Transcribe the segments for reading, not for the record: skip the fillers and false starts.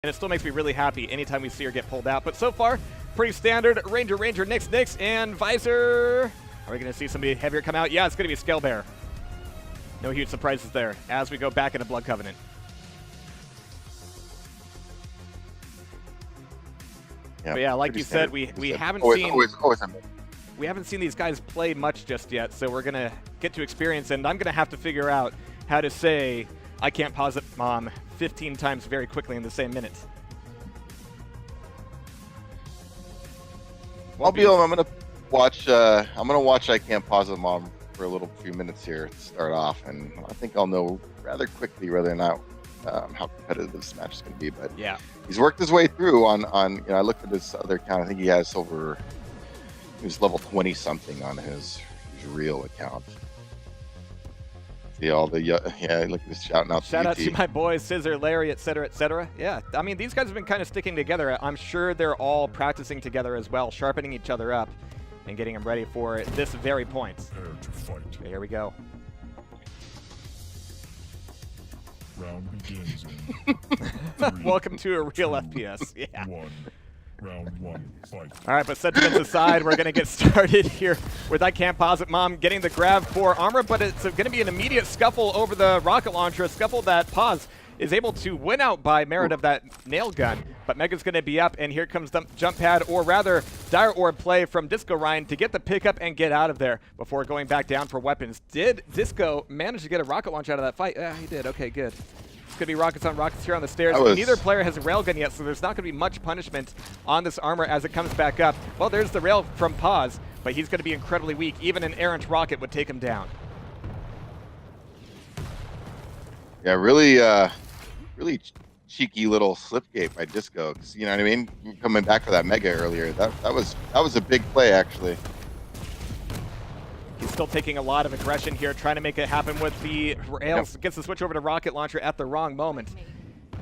And it still makes me really happy anytime we see her get pulled out. But so far, pretty standard. Ranger, Nyx, and Visor. Are we going to see somebody heavier come out? Yeah, it's going to be Scale Bear. No huge surprises there as we go back into Blood Covenant. Yeah, but yeah, like you said, we haven't seen we haven't seen these guys play much just yet, so we're gonna get to experience, and I'm gonna have to figure out how to say I can't pause it, Mom 15 times very quickly in the same minute. I'm gonna watch I Can't Pause It, Mom for a few minutes here to start off, and I think I'll know rather quickly whether or not how competitive this match is going to be. But yeah, he's worked his way through on I looked at his other account. I think he has he was level 20 something on his real account. See all the look at this shouting out. Shout out to my boys Scissor, Larry, etc., etc. Yeah, I mean these guys have been kind of sticking together. I'm sure they're all practicing together as well, sharpening each other up and getting them ready for this very point. Prepare to fight. Okay, here we go. Round begins in 3, Welcome to a real FPS. Yeah. 1. Round 1, fight. All right, but sentiments aside, we're going to get started here with I Can't Pause It, Mom getting the grab for armor, but it's going to be an immediate scuffle over the rocket launcher, a scuffle that Pause is able to win out by merit of that nail gun. But Mega's going to be up, and here comes the jump pad, or rather, Dire Orb play from discoRyne to get the pickup and get out of there before going back down for weapons. Did Disco manage to get a rocket launch out of that fight? Yeah, he did. Okay, good. It's going to be rockets on rockets here on the stairs. Neither player has a railgun yet, so there's not going to be much punishment on this armor as it comes back up. Well, there's the rail from Pause, but he's going to be incredibly weak. Even an errant rocket would take him down. Yeah, really cheeky little slipgate by Disco. You know what I mean? Coming back for that Mega earlier, that was a big play actually. He's still taking a lot of aggression here, trying to make it happen with the rails. Gets the switch over to rocket launcher at the wrong moment.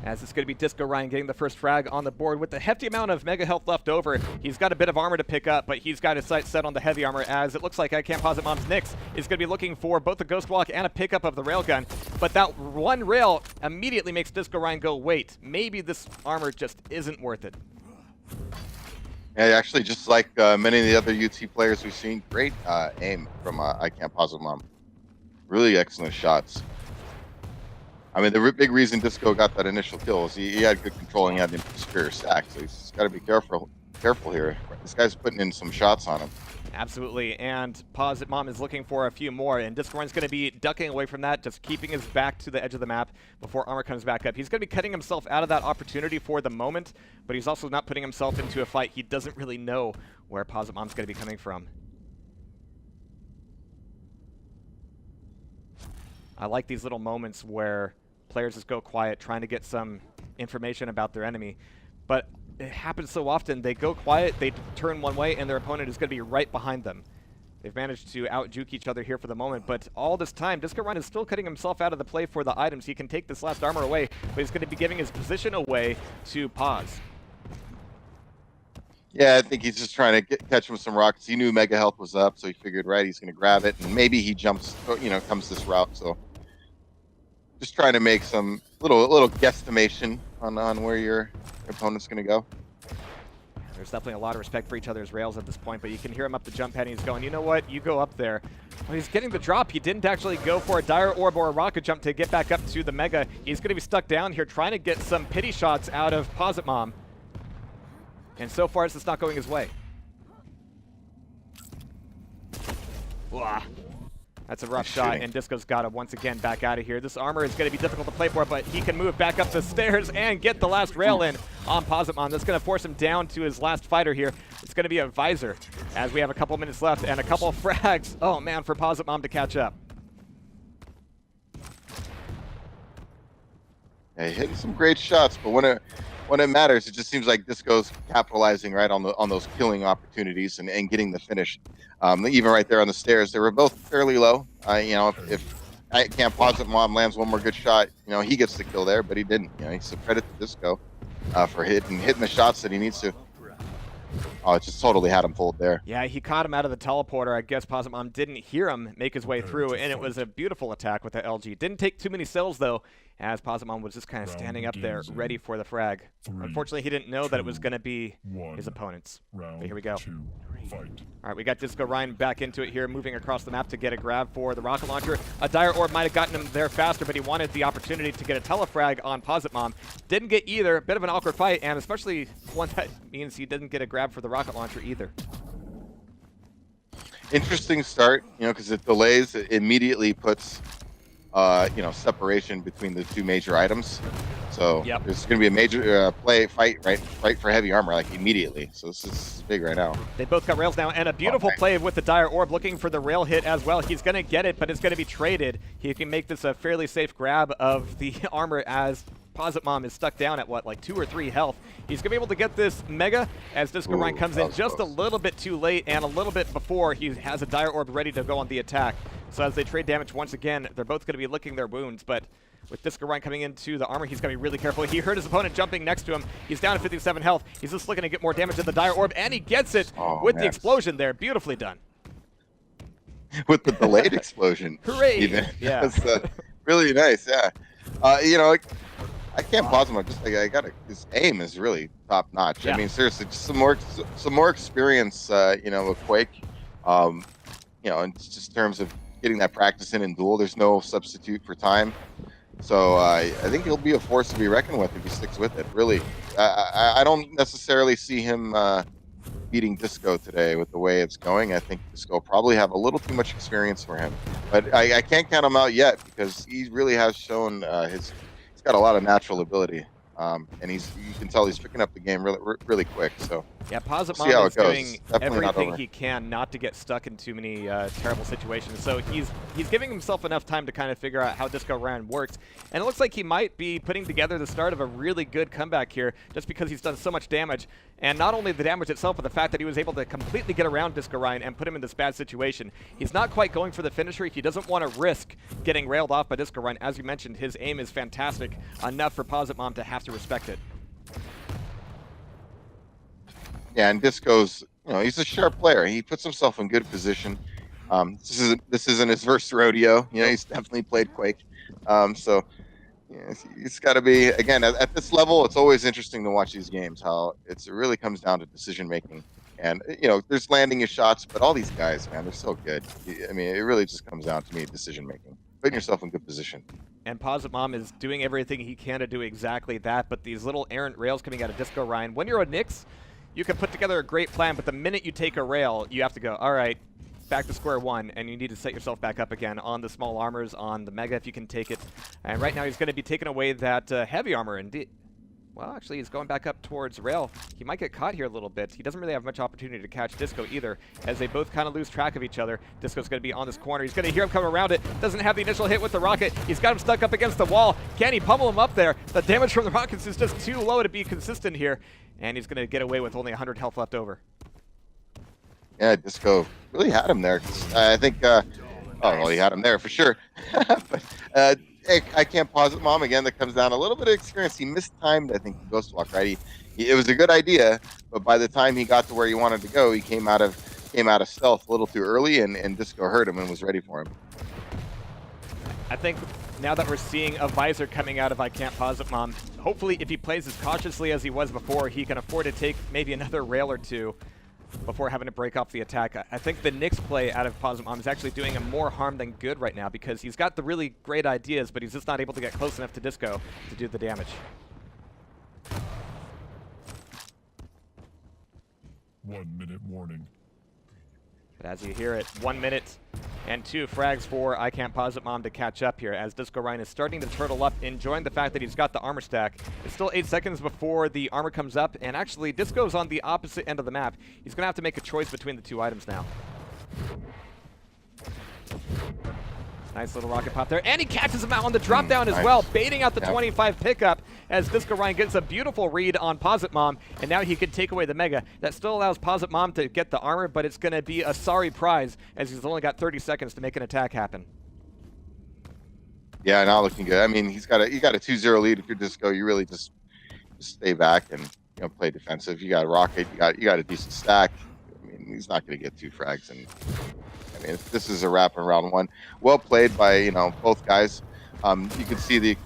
As it's going to be discoRyne getting the first frag on the board with the hefty amount of Mega health left over. He's got a bit of armor to pick up, but he's got his sights set on the heavy armor, as it looks like I Can't Pause It Mom's Nyx is going to be looking for both the Ghost Walk and a pickup of the railgun. But that one rail immediately makes discoRyne go, wait, maybe this armor just isn't worth it. Yeah, actually, just like many of the other UT players we've seen, great aim from I Can't Pause It Mom. Really excellent shots. I mean, the big reason Disco got that initial kill is he had good control and he had the superior stack, so he's got to be careful here. This guy's putting in some shots on him. Absolutely, and Pause It Mom is looking for a few more, and discoRyne's going to be ducking away from that, just keeping his back to the edge of the map before armor comes back up. He's going to be cutting himself out of that opportunity for the moment, but he's also not putting himself into a fight. He doesn't really know where Pause It Mom's going to be coming from. I like these little moments where players just go quiet, trying to get some information about their enemy, but it happens so often. They go quiet, they turn one way, and their opponent is going to be right behind them. They've managed to out-juke each other here for the moment, but all this time, discoRyne is still cutting himself out of the play for the items. He can take this last armor away, but he's going to be giving his position away to Pause. Yeah, I think he's just trying to catch him with some rockets. He knew Mega health was up, so he figured, right, he's going to grab it, and maybe he jumps, comes this route, so just trying to make some little guesstimation on where your opponent's going to go. There's definitely a lot of respect for each other's rails at this point, but you can hear him up the jump pad, and he's going, you know what, you go up there. Well, he's getting the drop. He didn't actually go for a Dire Orb or a rocket jump to get back up to the Mega. He's going to be stuck down here trying to get some pity shots out of Pause It Mom. And so far, it's just not going his way. Wah. That's a rough shot, and Disco's got to once again back out of here. This armor is going to be difficult to play for, but he can move back up the stairs and get the last rail in on Pause It Mom. That's going to force him down to his last fighter here. It's going to be a Visor, as we have a couple minutes left and a couple of frags. Oh, man, for Pause It Mom to catch up. Yeah, hitting some great shots, but when it matters, it just seems like Disco's capitalizing right on those killing opportunities and getting the finish. Even right there on the stairs, they were both fairly low. If I Can't Pause It Mom lands one more good shot, he gets the kill there, but he didn't. He's a credit to Disco for hitting the shots that he needs to. Oh, it just totally had him fooled there. Yeah, he caught him out of the teleporter. I guess Pause It Mom didn't hear him make his way through, and it was a beautiful attack with the LG. Didn't take too many cells, though, as Pauseitmom was just kind of Round standing up there, begins in ready for the frag. 3, Unfortunately, he didn't know that it was 2, going to be 1. his opponents. Round But here we go. 2, fight. All right, we got discoRyne back into it here, moving across the map to get a grab for the rocket launcher. A Dire Orb might have gotten him there faster, but he wanted the opportunity to get a telefrag on Pauseitmom. Didn't get either. Bit of an awkward fight, and especially one that means he didn't get a grab for the rocket launcher either. Interesting start, because it delays. It immediately puts, separation between the two major items. So Yep. there's going to be a major fight for heavy armor like immediately. So this is big right now. They both got rails now, and a beautiful play with the Dire Orb, looking for the rail hit as well. He's going to get it, but it's going to be traded. He can make this a fairly safe grab of the armor as Pauseitmom is stuck down at, like 2 or 3 health. He's going to be able to get this Mega as discoRyne comes in just close. a little bit too late and a little bit before he has a Dire Orb ready to go on the attack. So as they trade damage once again, they're both going to be licking their wounds, but with discoRyne coming into the armor, he's going to be really careful. He heard his opponent jumping next to him. He's down to 57 health. He's just looking to get more damage than the Dire Orb, and he gets it with the explosion there. Beautifully done. With the delayed explosion. Hooray! Even. Yeah. That's really nice, yeah. I can't pause him. His aim is really top notch. Yeah. I mean, seriously, just some more experience, with Quake. In just terms of getting that practice in DueL, there's no substitute for time. So I think he'll be a force to be reckoned with if he sticks with it. Really, I don't necessarily see him beating Disco today with the way it's going. I think Disco probably have a little too much experience for him, but I can't count him out yet because he really has shown he's got a lot of natural ability, and you can tell he's picking up the game really quick. So yeah, see how Pauseitmom is it goes. doing Definitely not everything over. he can not to get stuck in too many terrible situations. So he's giving himself enough time to kind of figure out how discoRyne works. And it looks like he might be putting together the start of a really good comeback here, just because he's done so much damage. And not only the damage itself, but the fact that he was able to completely get around discoRyne and put him in this bad situation. He's not quite going for the finisher. He doesn't want to risk getting railed off by discoRyne. As you mentioned, his aim is fantastic, enough for Pauseitmom to have to respect it. Yeah, and Disco's, he's a sharp player. He puts himself in good position. This isn't his first rodeo. He's definitely played Quake. So it's got to be, again, at this level, it's always interesting to watch these games, how it really comes down to decision making. And, there's landing your shots, but all these guys, man, they're so good. I mean, it really just comes down to me, decision making. Putting yourself in good position. And Pauseitmom is doing everything he can to do exactly that, but these little errant rails coming out of discoRyne, when you're a Nyx, you can put together a great plan, but the minute you take a rail, you have to go, all right, back to square one, and you need to set yourself back up again on the small armors, on the Mega if you can take it. And right now he's going to be taking away that heavy armor. Indeed. Well, actually, he's going back up towards rail. He might get caught here a little bit. He doesn't really have much opportunity to catch Disco either, as they both kind of lose track of each other. Disco's going to be on this corner. He's going to hear him come around it. Doesn't have the initial hit with the rocket. He's got him stuck up against the wall. Can he pummel him up there? The damage from the rockets is just too low to be consistent here, and he's going to get away with only 100 health left over. Yeah, Disco really had him there. I think, he had him there for sure. But, I can't Pauseitmom again. That comes down a little bit of experience. He mistimed, I think, the Ghost Walk, right? It was a good idea, but by the time he got to where he wanted to go, he came out of stealth a little too early, and Disco heard him and was ready for him. I think now that we're seeing a visor coming out of icantpauseitmom, hopefully if he plays as cautiously as he was before, he can afford to take maybe another rail or two before having to break off the attack. I think the Nyx play out of Pauseitmom is actually doing him more harm than good right now, because he's got the really great ideas, but he's just not able to get close enough to Disco to do the damage. 1 minute warning. But as you hear it, 1 minute and 2 frags for icantpauseitmom to catch up here, as discoRyne is starting to turtle up, enjoying the fact that he's got the armor stack. It's still 8 seconds before the armor comes up, and actually Disco's on the opposite end of the map. He's going to have to make a choice between the 2 items now. Nice little rocket pop there, and he catches him out on the drop down as well, baiting out the 25 pickup as discoRyne gets a beautiful read on Pauseitmom, and now he can take away the Mega. That still allows Pauseitmom to get the armor, but it's going to be a sorry prize as he's only got 30 seconds to make an attack happen. Yeah, not looking good. I mean, you got a 2-0 lead. If you're Disco, you really just stay back and play defensive. You got a rocket. You got a decent stack. I mean, he's not going to get 2 frags, and I mean, this is a wrap in round 1. Well played by both guys. You can see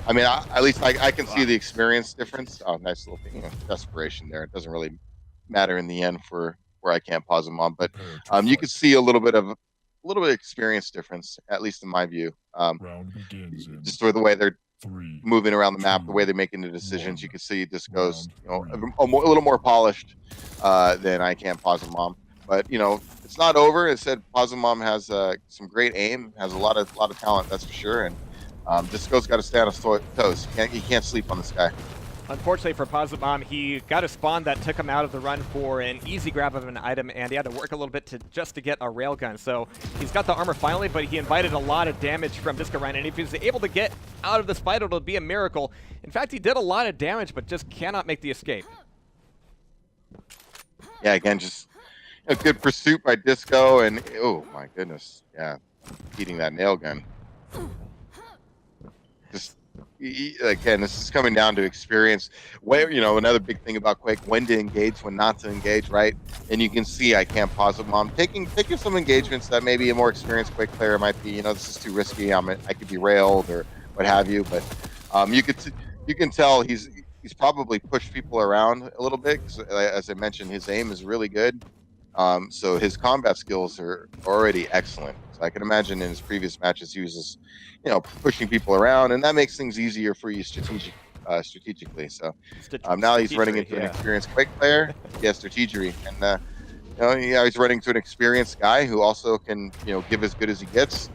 I mean, at least I can see the experience difference. Oh, nice little thing, desperation there. It doesn't really matter in the end for where I can't pause them on, but Prepare to you fight. can see a little bit of experience difference, at least in my view. Round begins in Just with the way they're 3, moving around the map, the 2, way they're making the decisions, 1. you can see Disco's, Round three. a little more polished than I can't pause them on. But it's not over. It said Pause Mom has some great aim, has a lot of talent, that's for sure. And Disco's got to stay on his toes. He can't sleep on this guy. Unfortunately for Pozitmom, he got a spawn that took him out of the run for an easy grab of an item, and he had to work a little bit just to get a railgun. So he's got the armor finally, but he invited a lot of damage from discoRyne, and if he's able to get out of this fight, it'll be a miracle. In fact, he did a lot of damage, but just cannot make the escape. Yeah, again, just a good pursuit by Disco, and oh my goodness, yeah, eating that nail gun. Just again, this is coming down to experience. Where another big thing about Quake: when to engage, when not to engage, right? And you can see I can't pause Mom taking some engagements that maybe a more experienced Quake player might be. This is too risky. I could be railed or what have you. But you can tell he's probably pushed people around a little bit. 'Cause, as I mentioned, his aim is really good. So his combat skills are already excellent. So I can imagine in his previous matches he was just, pushing people around, and that makes things easier for you strategically. So now he's running into an experienced Quake player. Yeah, strategery, and he's running to an experienced guy who also can give as good as he gets,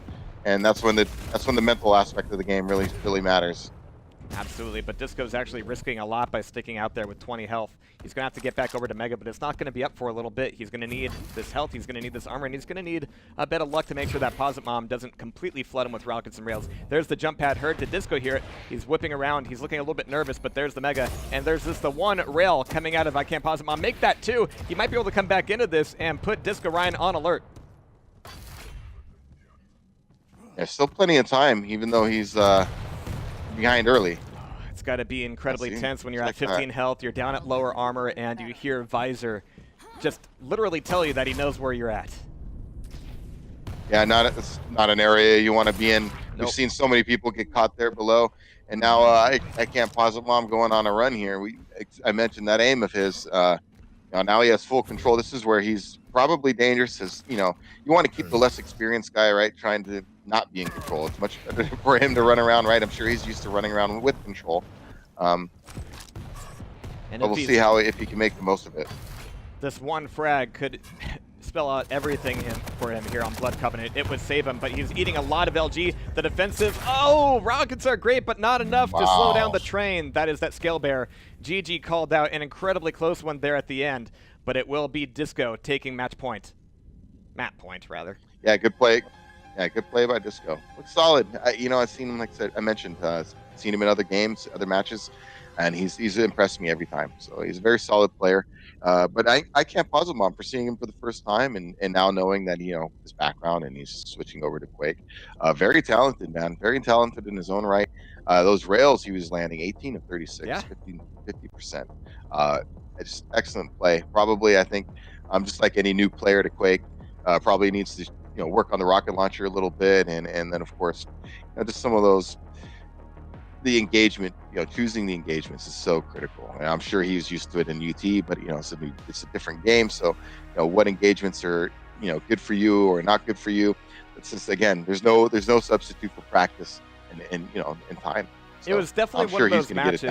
and that's when the mental aspect of the game really matters. Absolutely, but Disco's actually risking a lot by sticking out there with 20 health. He's going to have to get back over to Mega, but it's not going to be up for a little bit. He's going to need this health, he's going to need this armor, and he's going to need a bit of luck to make sure that Pozitmom doesn't completely flood him with rockets and rails. There's the jump pad heard to Disco here. He's whipping around. He's looking a little bit nervous, but there's the Mega, and there's the one rail coming out of I Can't Pozitmom. Make that two. He might be able to come back into this and put discoRyne on alert. There's still plenty of time, even though he's behind early. It's got to be incredibly tense when you're at 15 health, you're down at lower armor, and you hear Visor just literally tell you that he knows where you're at. Yeah, it's not an area you want to be in. Nope. We've seen so many people get caught there below, and now I can't pause Mom going on a run here. I mentioned that aim of his. Now he has full control. This is where he's probably dangerous. As you want to keep the less experienced guy, right, trying to not be in control. It's much better for him to run around, right? I'm sure he's used to running around with control. And but we'll see if he can make the most of it. This one frag could spell out everything for him here on Blood Covenant. It would save him, but he's eating a lot of LG. The defensive, rockets are great, but not enough to slow down the train. That is that Scale Bear. GG called out an incredibly close one there at the end, but it will be Disco taking match point. Map point, rather. Yeah, good play. Yeah, good play by Disco. Looks solid. I've seen him, like I said, I mentioned, seen him in other games, other matches, and he's impressed me every time. So he's a very solid player. But I can't pause him on for seeing him for the first time, and now knowing that his background and he's switching over to Quake. Very talented, man. Very talented in his own right. Those rails he was landing 18 of 36, yeah. 50%. It's excellent play. Probably, I think, just like any new player to Quake, probably needs to work on the rocket launcher a little bit, and then of course just some of those, the engagement, choosing the engagements is so critical. And I'm sure he was used to it in UT, but it's a different game. So what engagements are good for you or not good for you. It's just, again, there's no substitute for practice and time. So it was definitely one of those matches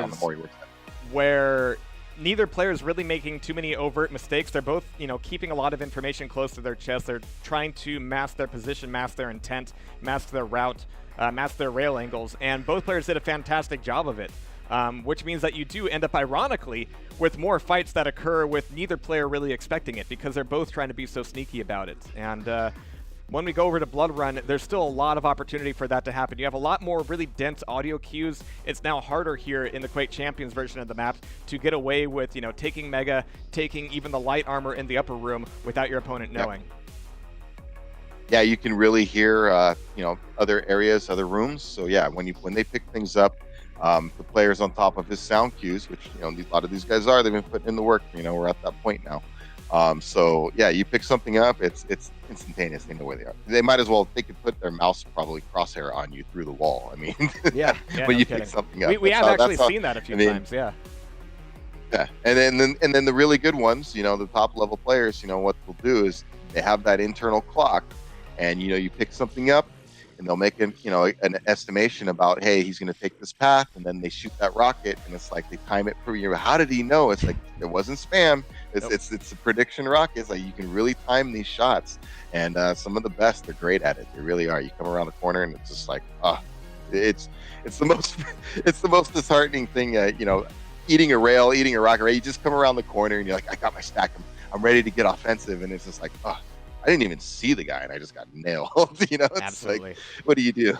where neither player is really making too many overt mistakes. They're both, keeping a lot of information close to their chest. They're trying to mask their position, mask their intent, mask their route, mask their rail angles, and both players did a fantastic job of it, which means that you do end up, ironically, with more fights that occur with neither player really expecting it, because they're both trying to be so sneaky about it. And when we go over to Blood Run, there's still a lot of opportunity for that to happen. You have a lot more really dense audio cues. It's now harder here in the Quake Champions version of the map to get away with, taking Mega, taking even the light armor in the upper room without your opponent knowing. Yeah, you can really hear, other areas, other rooms. So yeah, when they pick things up, the players on top of his sound cues, which a lot of these guys they've been putting in the work. We're at that point now. So yeah, you pick something up, it's instantaneous. They know where they are. They might as well. They could put their mouse probably crosshair on you through the wall. I mean, yeah, when no you kidding. pick something up. We have actually seen that a few times. Yeah. Yeah, and then the really good ones, the top level players, what they'll do is they have that internal clock, and you pick something up, and they'll make an estimation about, hey, he's going to take this path, and then they shoot that rocket, and it's like they time it for you. How did he know? It's like it wasn't spam. It's a prediction rocket. It's like you can really time these shots, and some of the best, they're great at it. They really are. You come around the corner, and it's just like, it's the most disheartening thing. Eating a rail, eating a rocket rail, you just come around the corner and you're like, I got my stack. I'm ready to get offensive. And it's just like, I didn't even see the guy and I just got nailed. It's Absolutely. like, what do you do?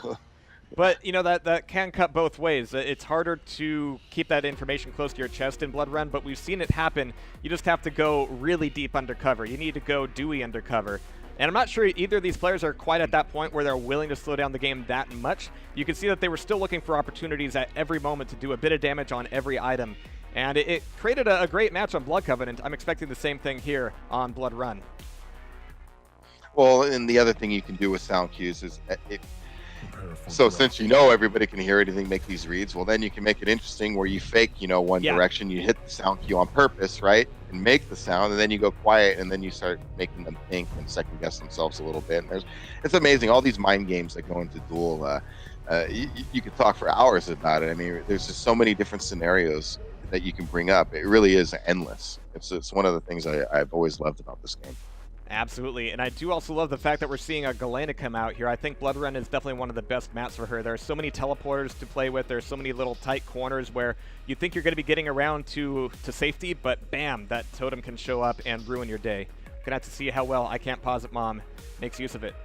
But, that can cut both ways. It's harder to keep that information close to your chest in Blood Run, but we've seen it happen. You just have to go really deep undercover. You need to go dewy undercover. And I'm not sure either of these players are quite at that point where they're willing to slow down the game that much. You can see that they were still looking for opportunities at every moment to do a bit of damage on every item. And it created a great match on Blood Covenant. I'm expecting the same thing here on Blood Run. Well, and the other thing you can do with sound cues is so since everybody can hear anything, make these reads, well, then you can make it interesting where you fake, one direction, you hit the sound cue on purpose, right? And make the sound, and then you go quiet, and then you start making them think and second guess themselves a little bit. And it's amazing, all these mind games that go into DueL. You could talk for hours about it. I mean, there's just so many different scenarios that you can bring up. It really is endless. It's one of the things I've always loved about this game. Absolutely, and I do also love the fact that we're seeing a Galena come out here. I think Blood Run is definitely one of the best maps for her. There are so many teleporters to play with. There's so many little tight corners where you think you're going to be getting around to safety, but bam, that totem can show up and ruin your day. Gonna have to see how well icantpauseitmom makes use of it.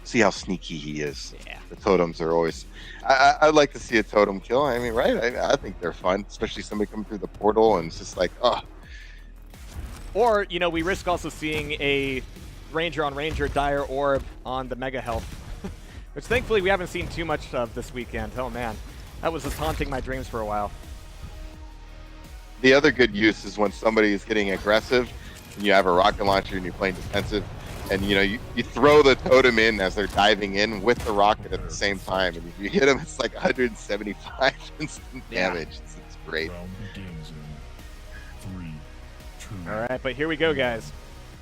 See how sneaky he is. Yeah. The totems are always... I'd like to see a totem kill. I mean, right? I think they're fun, especially somebody coming through the portal and it's just like, Or, we risk also seeing a Ranger on Ranger Dire Orb on the Mega Health, which thankfully we haven't seen too much of this weekend. Oh man, that was just haunting my dreams for a while. The other good use is when somebody is getting aggressive and you have a rocket launcher and you're playing defensive, and you throw the totem in as they're diving in with the rocket at the same time, and if you hit them, it's like 175 instant damage. It's great. Round begins in 3, 2. All right, but here we go, guys.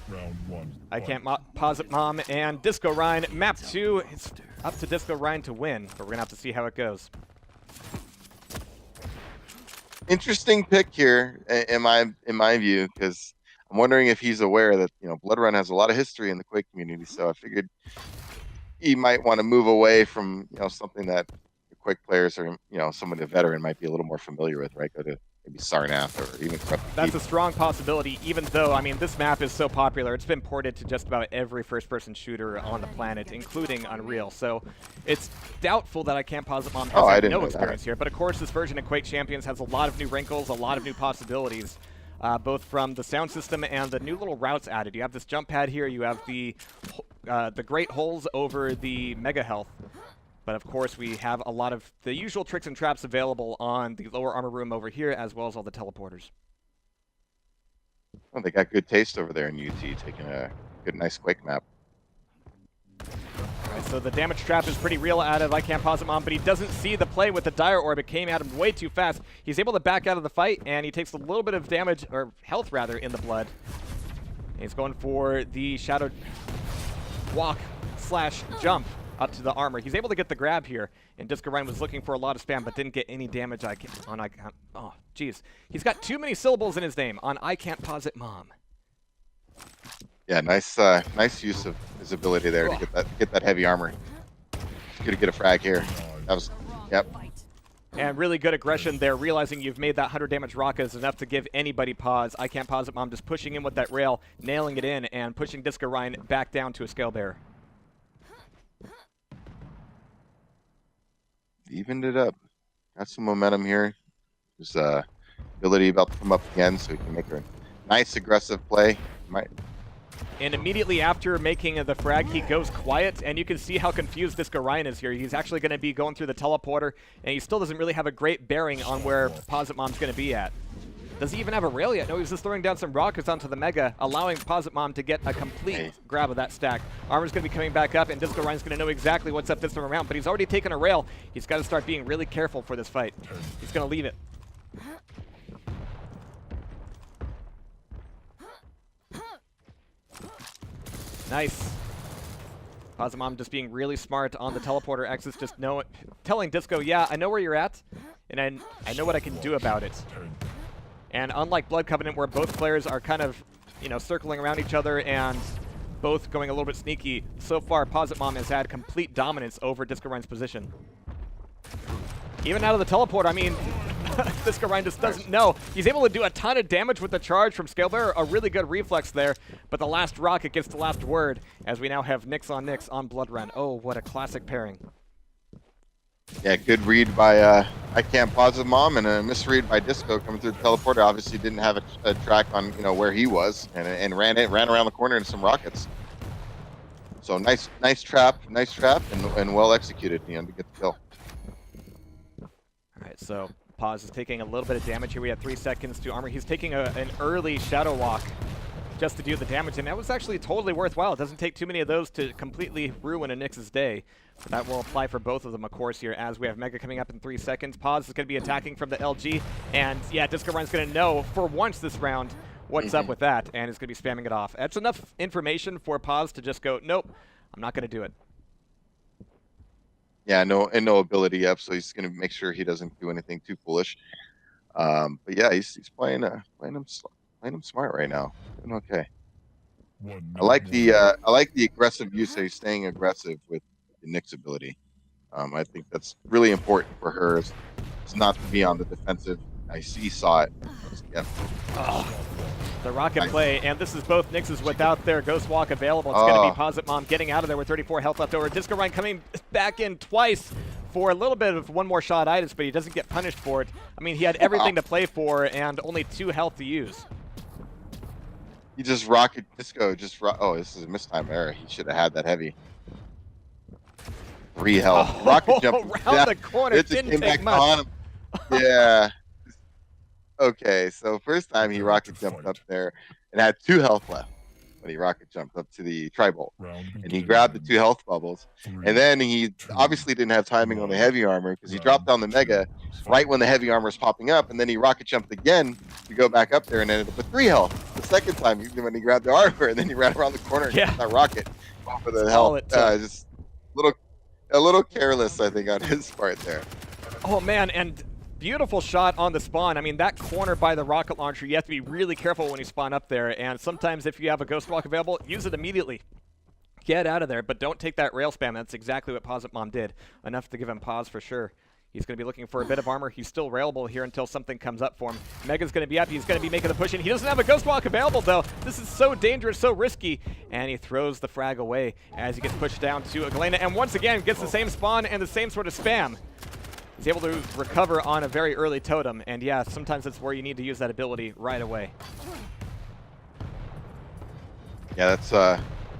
Round 1. icantpauseitmom and discoRyne. Map 2, it's up to discoRyne to win, but we're going to have to see how it goes. Interesting pick here, in my view, because I'm wondering if he's aware that Blood Run has a lot of history in the Quake community. So I figured he might want to move away from something that the Quake players or someone a veteran might be a little more familiar with, right? Go to maybe Sarnath or even That's a strong possibility, even though, I mean, this map is so popular. It's been ported to just about every first-person shooter on the planet, including Unreal. So it's doubtful that icantpauseitmom has no experience here. But of course, this version of Quake Champions has a lot of new wrinkles, a lot of new possibilities, both from the sound system and the new little routes added. You have this jump pad here. You have the great holes over the Mega Health. But of course, we have a lot of the usual tricks and traps available on the lower armor room over here, as well as all the teleporters. Well, they got good taste over there in UT, taking a good, nice Quake map. All right, so the damage trap is pretty real out of icantpauseitmom, but he doesn't see the play with the Dire Orb. It came at him way too fast. He's able to back out of the fight, and he takes a little bit of damage, or health rather, in the blood. He's going for the Shadow Walk / jump up to the armor. He's able to get the grab here, and discoRyne was looking for a lot of spam, but didn't get any damage on icant. Oh, jeez. He's got too many syllables in his name on icantpauseitmom. Yeah, nice use of his ability there to get that heavy armor. He's gonna get a frag here. That was, yep. And really good aggression there, realizing you've made that 100 damage rocket is enough to give anybody pause. icantpauseitmom just pushing in with that rail, nailing it in, and pushing discoRyne back down to a scale bearer. Evened it up. Got some momentum here. There's ability about to come up again, so he can make a nice aggressive play. And immediately after making the frag, he goes quiet, and you can see how confused discoRyne is here. He's actually going to be going through the teleporter, and he still doesn't really have a great bearing on where pauseitmom's going to be at. Does he even have a rail yet? No, he's just throwing down some rockets onto the Mega, allowing Pauseitmom to get a complete grab of that stack. Armor's going to be coming back up, and discoRyne's going to know exactly what's up this time around, but he's already taken a rail. He's got to start being really careful for this fight. He's going to leave it. Nice. Pauseitmom just being really smart on the teleporter X's, just telling Disco, yeah, I know where you're at, and I know what I can do about it. And unlike Blood Covenant, where both players are kind of, you know, circling around each other and both going a little bit sneaky, so far Pauseitmom has had complete dominance over discoRyne's position. Even out of the teleporter, I mean, discoRyne just doesn't know. He's able to do a ton of damage with the charge from Scalebearer, a really good reflex there, but the last rocket gets the last word, as we now have Nyx on Blood Run. Oh, what a classic pairing. Yeah, good read by icantpauseitmom and a misread by Disco coming through the teleporter. Obviously didn't have a track on, you know, where he was, and ran around the corner into some rockets. So nice trap, and well executed, you know, to get the kill. All right, so Pause is taking a little bit of damage here. We have 3 seconds to armor. He's taking an early Shadow Walk just to do the damage, and that was actually totally worthwhile. It doesn't take too many of those to completely ruin a Nyx's day. But that will apply for both of them, of course, here, as we have Mega coming up in 3 seconds. Pause is going to be attacking from the LG, and yeah, discoRyne's going to know, for once this round, what's up with that, and is going to be spamming it off. That's enough information for Pause to just go, nope, I'm not going to do it. Yeah, no ability up, so he's going to make sure he doesn't do anything too foolish. But yeah, he's playing him smart right now. Doing okay. I like the aggressive use. He's staying aggressive with the Nyx ability. I think that's really important for her. Is not to be on the defensive. He saw it. Yeah. The rocket play, and this is both Nyx's without their Ghost Walk available. It's going to be Pauseitmom getting out of there with 34 health left over. discoRyne coming back in twice for a little bit of one more shot itis, but he doesn't get punished for it. I mean, he had everything to play for and only 2 health to use. He just rocket Disco. Oh, this is a mistime error. He should have had that heavy. 3 health. Rocket jump around the corner. Didn't take much. On him. Yeah. Okay, so first time he rocket jumped up there and had 2 health left when he rocket jumped up to the Tri-Bolt. And he grabbed the 2 health bubbles. And then he obviously didn't have timing on the heavy armor because he dropped down the Mega right when the heavy armor was popping up, and then he rocket jumped again to go back up there and ended up with 3 health. The second time when he grabbed the armor, and then he ran around the corner and got that rocket for the health. Just a little careless, I think, on his part there. Oh man, and beautiful shot on the spawn. I mean, that corner by the rocket launcher, you have to be really careful when you spawn up there, and sometimes if you have a Ghost Walk available, use it immediately. Get out of there, but don't take that rail spam. That's exactly what Pauseitmom did. Enough to give him pause for sure. He's going to be looking for a bit of armor. He's still railable here until something comes up for him. Mega's going to be up. He's going to be making the push in. He doesn't have a Ghost Walk available, though. This is so dangerous, so risky. And he throws the frag away as he gets pushed down to Galena. And once again, gets the same spawn and the same sort of spam. He's able to recover on a very early totem. And yeah, sometimes that's where you need to use that ability right away. Yeah, that's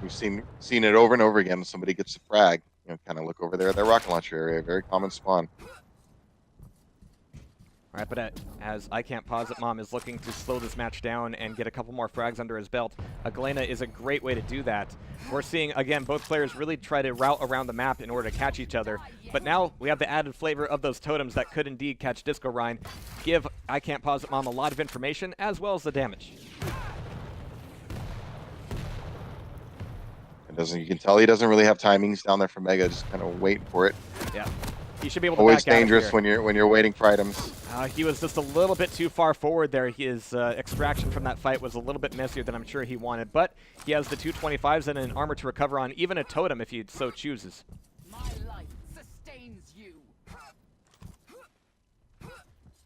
we've seen it over and over again. Somebody gets a frag, you know, kind of look over there at that rocket launcher area. Very common spawn. All right, but as icantpauseitmom is looking to slow this match down and get a couple more frags under his belt, Galena is a great way to do that. We're seeing, again, both players really try to route around the map in order to catch each other. But now we have the added flavor of those totems that could indeed catch discoRyne, give icantpauseitmom a lot of information as well as the damage. You can tell he doesn't really have timings down there for Mega, just kind of waiting for it. Yeah. He should be able to always back out dangerous here. when you're waiting for items. He was just a little bit too far forward there. His extraction from that fight was a little bit messier than I'm sure he wanted, but he has the 225s and an armor to recover on, even a totem if he so chooses. My life sustains you. All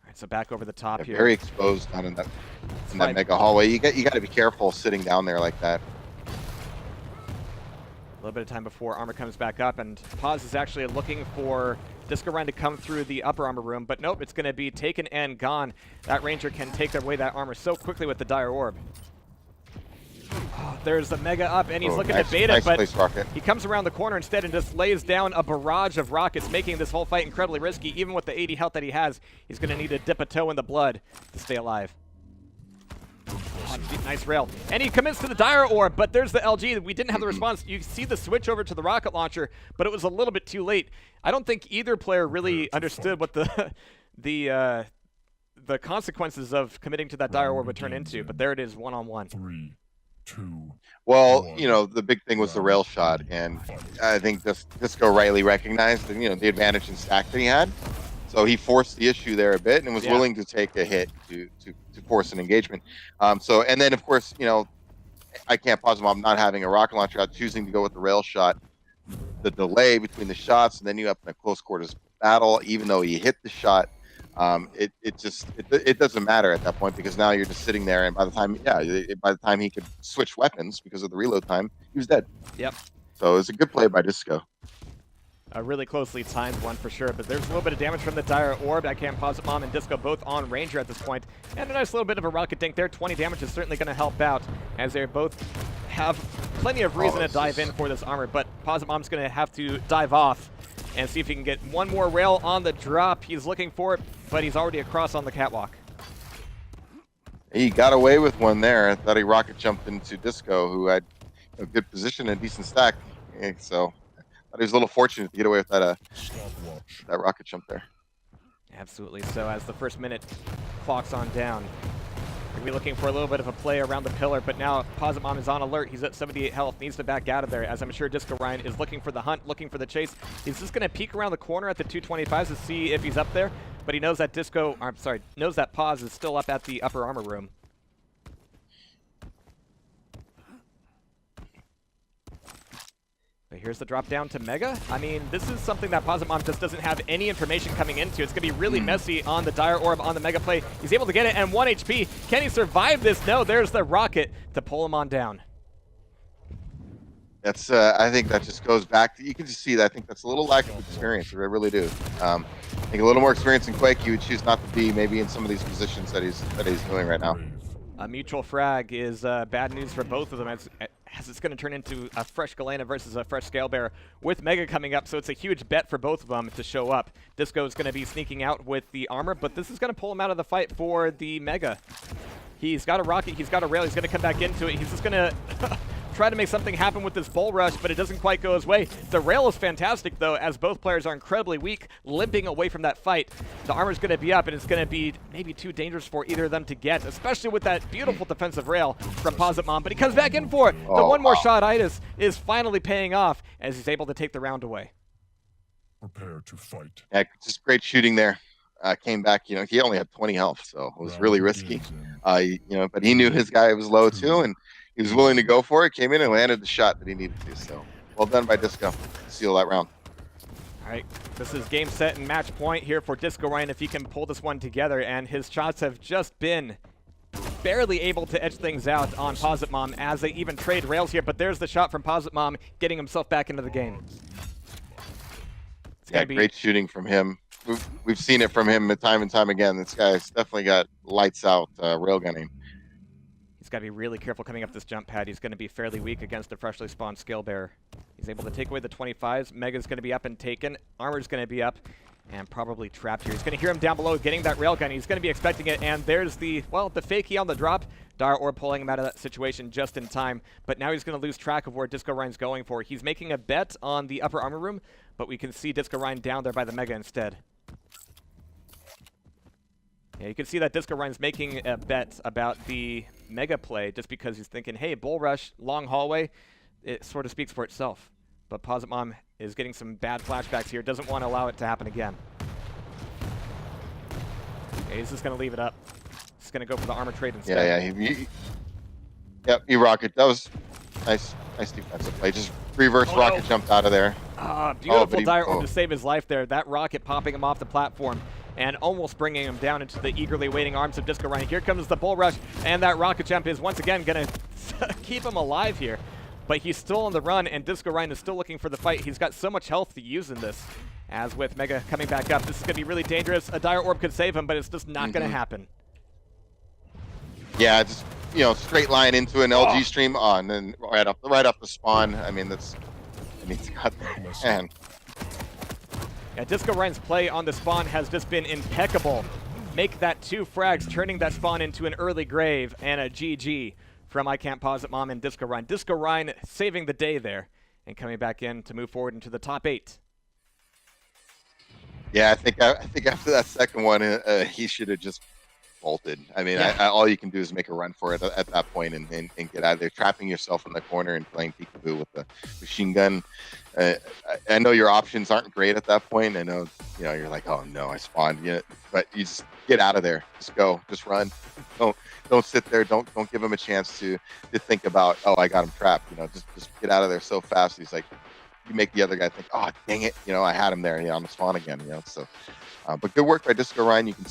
right, so back over the top here. Very exposed down in that Mega hallway. You got to be careful sitting down there like that. A little bit of time before armor comes back up, and Pause is actually looking for discoRyne to come through the upper armor room, but nope, it's going to be taken and gone. That Ranger can take away that armor so quickly with the Dire Orb. Oh, there's the Mega up, and he's looking to bait it, but he comes around the corner instead and just lays down a barrage of rockets, making this whole fight incredibly risky. Even with the 80 health that he has, he's going to need to dip a toe in the blood to stay alive. Nice rail. And he commits to the Dire Orb, but there's the LG. We didn't have the response. You see the switch over to the rocket launcher, but it was a little bit too late. I don't think either player really understood what the consequences of committing to that Dire Orb would turn into, but there it is, one-on-one. 3, 2. Well, you know, the big thing was the rail shot, and I think Disco rightly recognized, you know, the advantage in stack that he had. So he forced the issue there a bit and was willing to take a hit to force an engagement. And then of course, you know, icantpauseitmom not having a rocket launcher out, choosing to go with the rail shot, the delay between the shots, and then you up in a close quarters battle, even though he hit the shot. It doesn't matter at that point, because now you're just sitting there, and by the time he could switch weapons because of the reload time, he was dead. Yep. So it was a good play by Disco. A really closely timed one for sure, but there's a little bit of damage from the Dire Orb. icantpauseitmom and Disco both on Ranger at this point, and a nice little bit of a rocket dink there. 20 damage is certainly going to help out, as they both have plenty of reason to dive in for this armor, but Pauseitmom's going to have to dive off and see if he can get one more rail on the drop. He's looking for it, but he's already across on the catwalk. He got away with one there. I thought he rocket jumped into Disco, who had a good position and a decent stack. So I thought he was a little fortunate to get away with that rocket jump there. Absolutely. So as the first minute clocks on down, we'll be looking for a little bit of a play around the pillar, but now Pauseitmom is on alert. He's at 78 health, needs to back out of there, as I'm sure discoRyne is looking for the hunt, looking for the chase. He's just going to peek around the corner at the 225s to see if he's up there, but he knows that knows that Pause is still up at the upper armor room. But here's the drop down to Mega. I mean, this is something that Pauseitmom just doesn't have any information coming into. It's going to be really messy on the Dire Orb on the Mega play. He's able to get it, and 1 HP. Can he survive this? No, there's the rocket to pull him on down. That's, I think that just goes back to, you can just see that. I think that's a little lack of experience. I really do. I think a little more experience in Quake, you would choose not to be maybe in some of these positions that he's doing right now. A mutual frag is bad news for both of them, as it's going to turn into a fresh Galena versus a fresh Scalebearer with Mega coming up, so it's a huge bet for both of them to show up. Disco is going to be sneaking out with the armor, but this is going to pull him out of the fight for the Mega. He's got a rocket, he's got a rail, he's going to come back into it. He's just going to try to make something happen with this bull rush, but it doesn't quite go his way. The rail is fantastic, though, as both players are incredibly weak, limping away from that fight. The armor's going to be up, and it's going to be maybe too dangerous for either of them to get, especially with that beautiful defensive rail from Pauseitmom, but he comes back in for it. The one more shot itis is finally paying off as he's able to take the round away. Prepare to fight. Yeah, just great shooting there. Came back, you know, he only had 20 health, so it was really risky. You know, but he knew his guy was low too, and he was willing to go for it, came in and landed the shot that he needed to. So well done by Disco to seal that round. All right, this is game, set, and match point here for discoRyne if he can pull this one together, and his shots have just been barely able to edge things out on Pauseitmom as they even trade rails here, but there's the shot from Pauseitmom getting himself back into the game. Yeah, great shooting from him. We've seen it from him time and time again. This guy's definitely got lights out railgunning. He's got to be really careful coming up this jump pad. He's going to be fairly weak against a freshly spawned Scalebearer. He's able to take away the 25s. Mega's going to be up and taken. Armor's going to be up and probably trapped here. He's going to hear him down below getting that railgun. He's going to be expecting it, and there's the, well, the fakie on the drop. Dire Orb pulling him out of that situation just in time, but now he's going to lose track of where discoRyne's going for. He's making a bet on the upper armor room, but we can see discoRyne down there by the Mega instead. Yeah, you can see that discoRyne's making a bet about the Mega play just because he's thinking, hey, bull rush, long hallway, it sort of speaks for itself. But Pauseitmom is getting some bad flashbacks here, doesn't want to allow it to happen again. Yeah, he's just going to leave it up. He's going to go for the armor trade instead. Yep, he rocket. That was nice defensive play. Just reverse rocket jumped out of there. Beautiful Dire Orb to save his life there. That rocket popping him off the platform and almost bringing him down into the eagerly waiting arms of discoRyne. Here comes the bull rush, and that rocket jump is once again going to keep him alive here. But he's still on the run, and discoRyne is still looking for the fight. He's got so much health to use in this. As with Mega coming back up, this is going to be really dangerous. A Dire Orb could save him, but it's just not going to happen. Yeah, just, you know, straight line into an LG stream on, and right off the spawn. I mean, it's got, man. Yeah, discoRyne's play on the spawn has just been impeccable. make that 2 frags, turning that spawn into an early grave and a GG from icantpauseitmom and discoRyne. discoRyne saving the day there and coming back in to move forward into the top 8. Yeah, I think after that second one, he should have just bolted. I mean, Yeah. all you can do is make a run for it at that point and get out of there. Trapping yourself in the corner and playing peekaboo with the machine gun. I know your options aren't great at that point. I know, you're like, oh no, I spawned. But you just get out of there. Just go. Just run. Don't sit there. Don't give him a chance to think about, oh, I got him trapped. Just get out of there so fast. He's like, you make the other guy think, oh, dang it. I had him there. I'm gonna spawn again. So, but good work by discoRyne. You can see